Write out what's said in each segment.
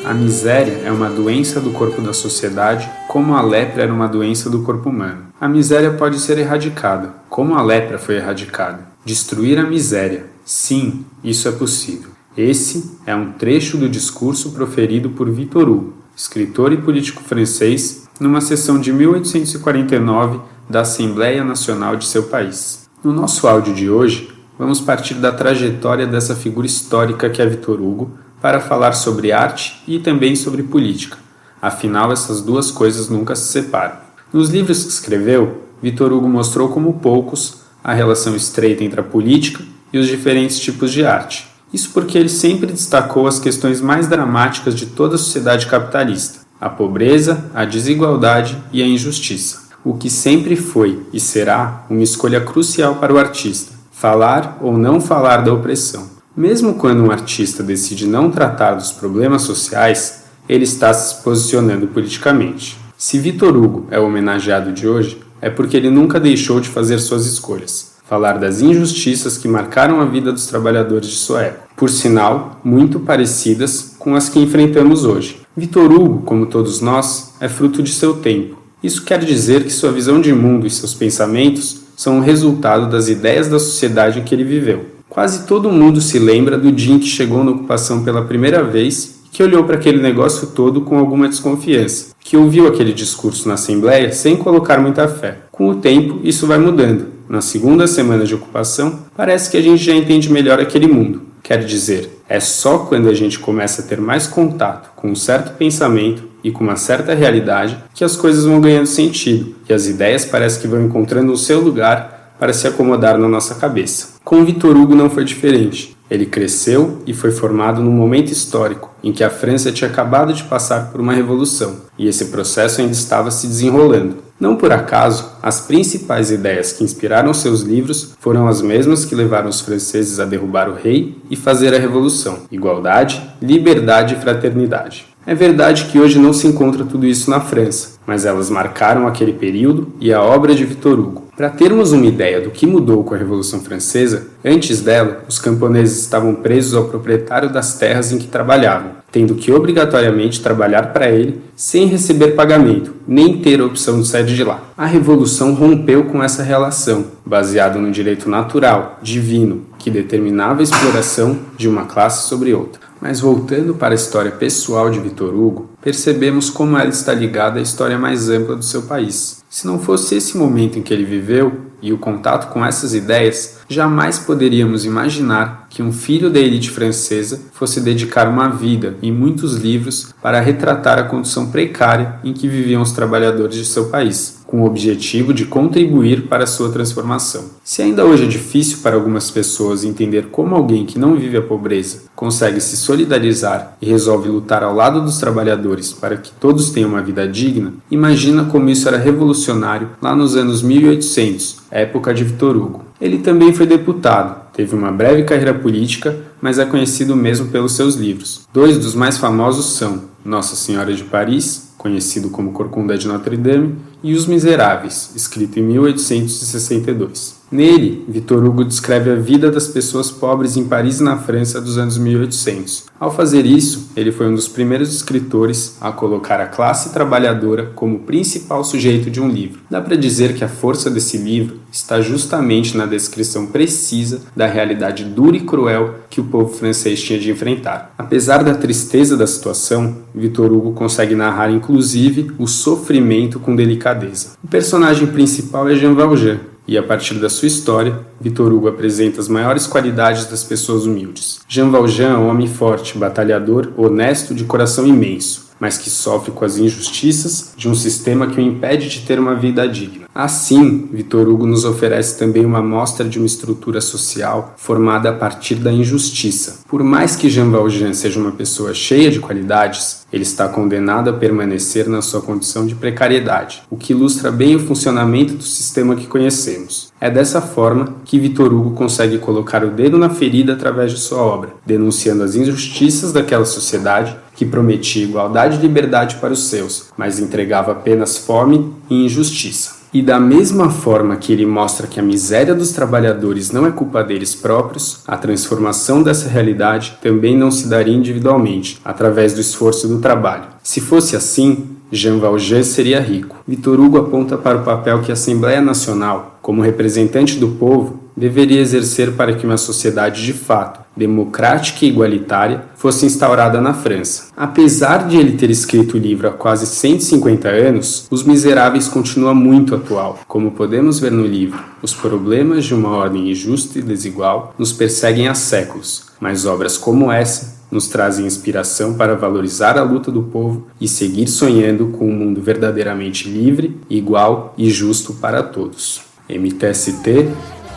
A miséria é uma doença do corpo da sociedade, como a lepra era uma doença do corpo humano. A miséria pode ser erradicada, como a lepra foi erradicada. Destruir a miséria. Sim, isso é possível. Esse é um trecho do discurso proferido por Victor Hugo, escritor e político francês, numa sessão de 1849 da Assembleia Nacional de seu país. No nosso áudio de hoje, vamos partir da trajetória dessa figura histórica que é Victor Hugo, para falar sobre arte e também sobre política. Afinal, essas duas coisas nunca se separam. Nos livros que escreveu, Victor Hugo mostrou como poucos a relação estreita entre a política e os diferentes tipos de arte. Isso porque ele sempre destacou as questões mais dramáticas de toda a sociedade capitalista: a pobreza, a desigualdade e a injustiça. O que sempre foi e será uma escolha crucial para o artista: falar ou não falar da opressão. Mesmo quando um artista decide não tratar dos problemas sociais, ele está se posicionando politicamente. Se Victor Hugo é o homenageado de hoje, é porque ele nunca deixou de fazer suas escolhas, falar das injustiças que marcaram a vida dos trabalhadores de sua época, por sinal, muito parecidas com as que enfrentamos hoje. Victor Hugo, como todos nós, é fruto de seu tempo. Isso quer dizer que sua visão de mundo e seus pensamentos são o resultado das ideias da sociedade em que ele viveu. Quase todo mundo se lembra do dia em que chegou na ocupação pela primeira vez e que olhou para aquele negócio todo com alguma desconfiança, que ouviu aquele discurso na Assembleia sem colocar muita fé. Com o tempo, isso vai mudando. Na segunda semana de ocupação, parece que a gente já entende melhor aquele mundo. Quer dizer, é só quando a gente começa a ter mais contato com um certo pensamento e com uma certa realidade que as coisas vão ganhando sentido e as ideias parecem que vão encontrando o seu lugar para se acomodar na nossa cabeça. Com Victor Hugo não foi diferente. Ele cresceu e foi formado num momento histórico em que a França tinha acabado de passar por uma revolução e esse processo ainda estava se desenrolando. Não por acaso, as principais ideias que inspiraram seus livros foram as mesmas que levaram os franceses a derrubar o rei e fazer a revolução: igualdade, liberdade e fraternidade. É verdade que hoje não se encontra tudo isso na França, mas elas marcaram aquele período e a obra de Victor Hugo. Para termos uma ideia do que mudou com a Revolução Francesa, antes dela, os camponeses estavam presos ao proprietário das terras em que trabalhavam, tendo que obrigatoriamente trabalhar para ele sem receber pagamento, nem ter a opção de sair de lá. A Revolução rompeu com essa relação, baseada no direito natural, divino, que determinava a exploração de uma classe sobre outra. Mas voltando para a história pessoal de Victor Hugo, percebemos como ela está ligada à história mais ampla do seu país. Se não fosse esse momento em que ele viveu e o contato com essas ideias, jamais poderíamos imaginar que um filho da elite francesa fosse dedicar uma vida e muitos livros para retratar a condição precária em que viviam os trabalhadores de seu país, com o objetivo de contribuir para a sua transformação. Se ainda hoje é difícil para algumas pessoas entender como alguém que não vive a pobreza consegue se solidarizar e resolve lutar ao lado dos trabalhadores para que todos tenham uma vida digna, imagina como isso era revolucionário lá nos anos 1800, época de Victor Hugo. Ele também foi deputado, teve uma breve carreira política, mas é conhecido mesmo pelos seus livros. Dois dos mais famosos são Nossa Senhora de Paris, conhecido como Corcunda de Notre Dame, e Os Miseráveis, escrito em 1862. Nele, Victor Hugo descreve a vida das pessoas pobres em Paris e na França dos anos 1800. Ao fazer isso, ele foi um dos primeiros escritores a colocar a classe trabalhadora como principal sujeito de um livro. Dá para dizer que a força desse livro está justamente na descrição precisa da realidade dura e cruel que o povo francês tinha de enfrentar. Apesar da tristeza da situação, Victor Hugo consegue narrar inclusive o sofrimento com delicadeza. O personagem principal é Jean Valjean, e a partir da sua história, Victor Hugo apresenta as maiores qualidades das pessoas humildes. Jean Valjean é um homem forte, batalhador, honesto, de coração imenso, mas que sofre com as injustiças de um sistema que o impede de ter uma vida digna. Assim, Victor Hugo nos oferece também uma amostra de uma estrutura social formada a partir da injustiça. Por mais que Jean Valjean seja uma pessoa cheia de qualidades, ele está condenado a permanecer na sua condição de precariedade, o que ilustra bem o funcionamento do sistema que conhecemos. É dessa forma que Victor Hugo consegue colocar o dedo na ferida através de sua obra, denunciando as injustiças daquela sociedade que prometia igualdade e liberdade para os seus, mas entregava apenas fome e injustiça. E da mesma forma que ele mostra que a miséria dos trabalhadores não é culpa deles próprios, a transformação dessa realidade também não se daria individualmente, através do esforço do trabalho. Se fosse assim, Jean Valjean seria rico. Victor Hugo aponta para o papel que a Assembleia Nacional, como representante do povo, deveria exercer para que uma sociedade de fato, democrática e igualitária, fosse instaurada na França. Apesar de ele ter escrito o livro há quase 150 anos, Os Miseráveis continua muito atual. Como podemos ver no livro, os problemas de uma ordem injusta e desigual nos perseguem há séculos, mas obras como essa nos trazem inspiração para valorizar a luta do povo e seguir sonhando com um mundo verdadeiramente livre, igual e justo para todos. MTST,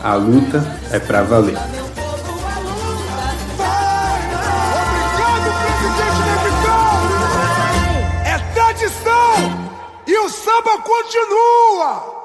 a luta é pra valer. Obrigado, presidente Nebical! É tradição! E o samba continua!